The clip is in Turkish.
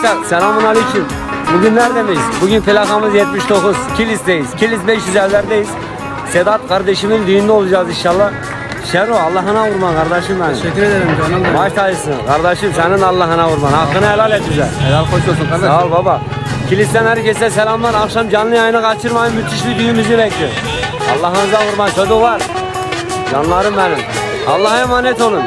Arkadaşlar selamun aleyküm. Bugün neredeyiz? Bugün plakamız 79. Kilis'teyiz. Kilis 500 evlerdeyiz. Sedat kardeşimin düğünde olacağız inşallah. Şero Allah'ına vurma kardeşim benim. Teşekkür ederim canım benim. Baş tacısın. Kardeşim senin Allah'ına vurman. Hakkını helal et bize. Helal hoş olsun kardeşim. Sağ ol baba. Kilis'ten herkese selamlar. Akşam canlı yayını kaçırmayın. Müthiş bir düğünümüzü bekliyor. Allah'ınıza vurma. Çocuk var. Canlarım benim. Allah'a emanet olun.